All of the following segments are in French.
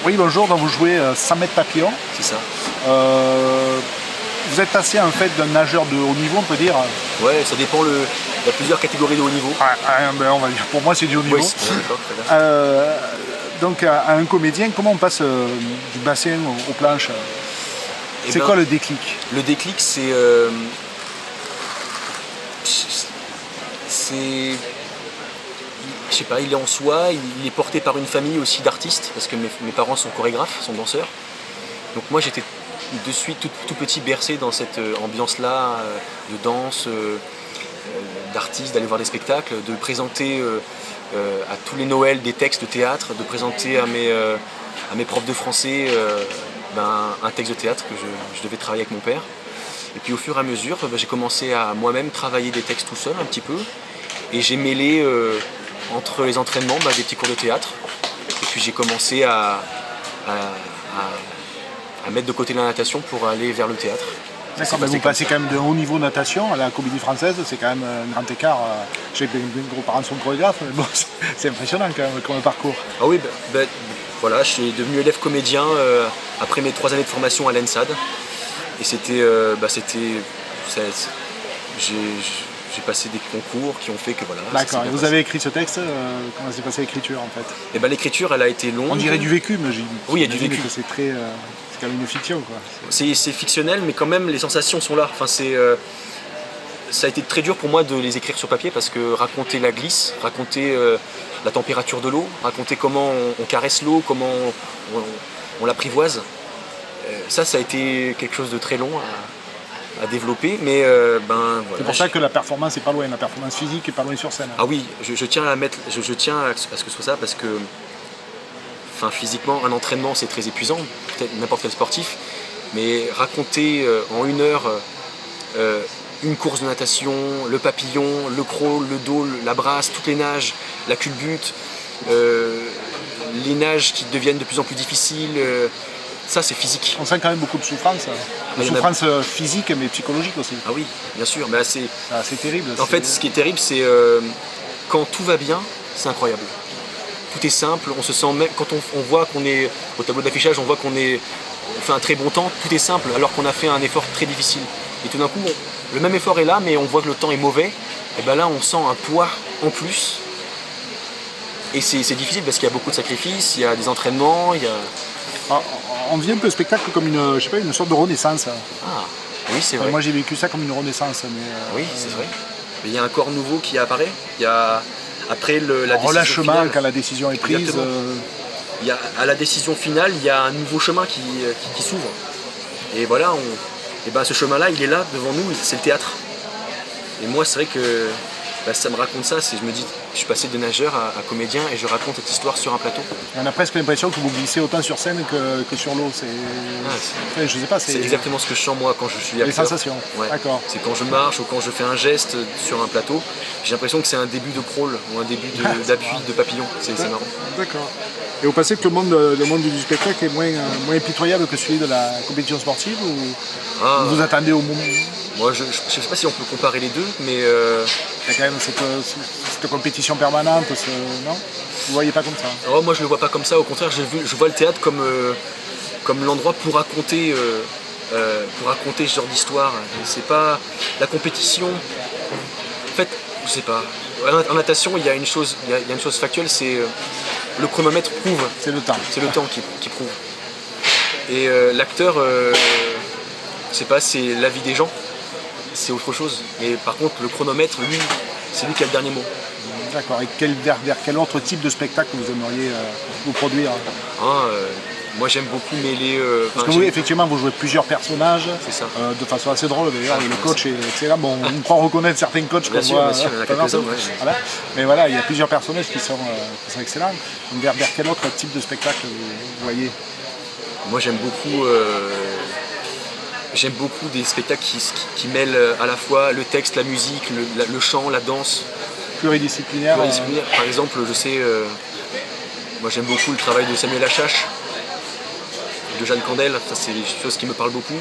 Oui, bonjour, donc vous jouez 100 mètres papillon. C'est ça. Vous êtes passé en fait d'un nageur de haut niveau, on peut dire. Ouais, ça dépend. Il y a plusieurs catégories de haut niveau. Ben, on va dire, pour moi, c'est du haut niveau. Oui, d'accord, très bien. Donc à un comédien, comment on passe du bassin aux planches? Eh C'est ben, quoi le déclic? Le déclic, c'est. Je sais pas, il est en soi, il est porté par une famille aussi d'artistes, parce que mes parents sont chorégraphes, sont danseurs. Donc moi j'étais de suite tout petit bercé dans cette ambiance-là de danse, d'artistes, d'aller voir des spectacles, de présenter à tous les Noëls des textes de théâtre, de présenter à mes profs de français un texte de théâtre que je devais travailler avec mon père. Et puis au fur et à mesure, j'ai commencé à moi-même travailler des textes tout seul un petit peu. Et j'ai mêlé entre les entraînements des petits cours de théâtre. Et puis j'ai commencé à mettre de côté la natation pour aller vers le théâtre. D'accord, vous passez quand même de haut niveau natation à la Comédie Française, c'est quand même un grand écart. J'ai mes gros-parents sont chorégraphes, mais bon, c'est impressionnant quand même comme parcours. Ah oui, voilà, je suis devenu élève comédien après mes 3 années de formation à l'ENSAD. Et j'ai passé des concours qui ont fait que voilà. D'accord, et vous avez écrit ce texte, comment s'est passée l'écriture en fait? Et l'écriture, elle a été longue. On dirait du vécu, mais oui, il y a du vécu. Que c'est quand même une fiction, quoi. C'est fictionnel, mais quand même les sensations sont là. Enfin, ça a été très dur pour moi de les écrire sur papier parce que raconter la glisse, raconter la température de l'eau, raconter comment on caresse l'eau, comment on l'apprivoise, ça a été quelque chose de très long à développer, mais voilà. C'est pour ça que la performance est pas loin, la performance physique est pas loin sur scène. Ah oui, je tiens à mettre, je tiens à ce que ce soit ça parce que, physiquement, un entraînement c'est très épuisant, peut-être n'importe quel sportif, mais raconter en 1 heure une course de natation, le papillon, le crawl, le dos, la brasse, toutes les nages, la culbute, les nages qui deviennent de plus en plus difficiles. Ça, c'est physique. On sent quand même beaucoup de souffrance. Souffrance physique, mais psychologique aussi. Ah oui, bien sûr. C'est terrible. En fait, ce qui est terrible, c'est quand tout va bien, c'est incroyable. Tout est simple. On se sent même quand on voit qu'on est au tableau d'affichage, on voit on fait un très bon temps. Tout est simple, alors qu'on a fait un effort très difficile. Et tout d'un coup, le même effort est là, mais on voit que le temps est mauvais. Et là, on sent un poids en plus. Et c'est difficile parce qu'il y a beaucoup de sacrifices, il y a des entraînements, il y a. On vit un peu le spectacle comme une sorte de renaissance. Ah, oui, c'est vrai. Moi, j'ai vécu ça comme une renaissance. Oui, c'est vrai. Mais il y a un corps nouveau qui apparaît. Il y a, après la décision relâchement finale, quand la décision est prise. À la décision finale, il y a un nouveau chemin qui s'ouvre. Et voilà, ce chemin-là, il est là devant nous, c'est le théâtre. Et moi, c'est vrai que ça me raconte ça. Je me dis, je suis passé de nageur à comédien et je raconte cette histoire sur un plateau. On a presque l'impression que vous glissez autant sur scène que sur l'eau. Je sais pas. C'est exactement ce que je sens moi quand je suis acteur. Les sensations. Ouais. D'accord. C'est quand je marche ou quand je fais un geste sur un plateau, j'ai l'impression que c'est un début de crawl ou un début d'appui de papillon. C'est marrant. D'accord. Et vous pensez que le monde du spectacle est moins impitoyable que celui de la compétition sportive ou vous attendez au moment? Moi, je ne sais pas si on peut comparer les deux, mais... Il y a quand même cette compétition permanente, non? Vous ne voyez pas comme ça? Oh, moi, je ne le vois pas comme ça. Au contraire, je vois le théâtre comme l'endroit pour raconter ce genre d'histoire. C'est pas la compétition. En fait, je sais pas. En natation, il y a une chose factuelle, c'est le chronomètre prouve. C'est le temps. C'est le temps qui prouve. Et l'acteur, c'est la vie des gens. C'est autre chose. Mais par contre, le chronomètre, lui, c'est lui qui a le dernier mot. D'accord. Et vers quel autre type de spectacle vous aimeriez vous produire? Moi, j'aime beaucoup mêler... Parce que oui, effectivement, vous jouez plusieurs personnages. C'est ça. De façon assez drôle, d'ailleurs. Le coach est excellent. Bon, on croit reconnaître certains coachs qu'on voit. Bien sûr, il y en a quelques-uns. Voilà. Mais voilà, il y a plusieurs personnages qui sont excellents. Donc, vers quel autre type de spectacle vous voyez? Moi, j'aime beaucoup... J'aime beaucoup des spectacles qui mêlent à la fois le texte, la musique, le chant, la danse. Pluridisciplinaire. Par exemple, je sais, moi j'aime beaucoup le travail de Samuel Achache, de Jeanne Candel, ça c'est des choses qui me parlent beaucoup.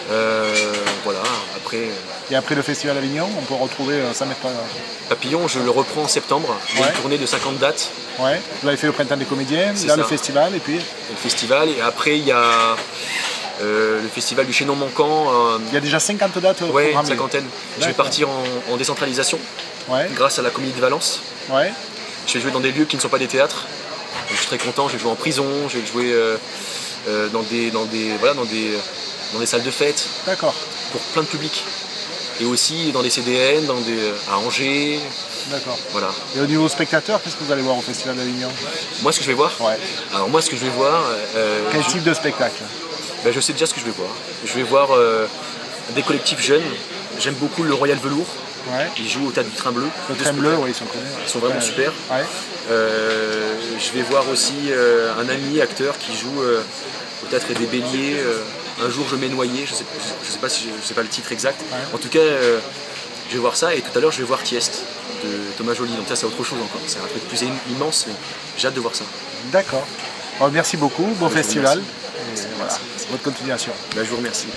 Voilà, après Et après le Festival d'Avignon, on peut retrouver ça met pas. Papillon, je le reprends en septembre. Il y a Ouais. une tournée de 50 dates, Ouais. Vous avez fait le Printemps des comédiens, C'est là le ça. festival, et puis le festival. Et après, il y a le festival du Chaînon Manquant. il y a déjà 50 dates Ouais, une programmées. cinquantaine. Je vais D'accord. partir en décentralisation Ouais. grâce à la Comédie de Valence. Ouais. Je vais jouer dans des lieux qui ne sont pas des théâtres. Donc, je suis très content. Je vais jouer en prison, je vais jouer dans des salles de fête D'accord. pour plein de publics. Et aussi dans des CDN, à Angers. D'accord. Voilà. Et au niveau spectateur, qu'est-ce que vous allez voir au Festival d'Avignon? Moi, ce que je vais voir. Ouais. Alors moi, ce que je vais voir. Quel type de spectacle? Je sais déjà ce que je vais voir. Je vais voir des collectifs jeunes. J'aime beaucoup le Royal Velours. Ouais. Ils jouent au Théâtre du Train Bleu. Le Train Bleu, oui, ils sont connus. Ils sont vraiment super. Ouais. Je vais voir aussi un ami acteur qui joue au Théâtre des Béliers. Un jour je m'ai noyé, je sais pas le titre exact. Ouais. En tout cas, je vais voir ça et tout à l'heure je vais voir Tieste de Thomas Joly. Donc ça c'est autre chose encore. C'est un truc plus immense, mais j'ai hâte de voir ça. D'accord. Bon, merci beaucoup, bon Je vous festival. remercie. Et voilà, bonne continuation. Je vous remercie.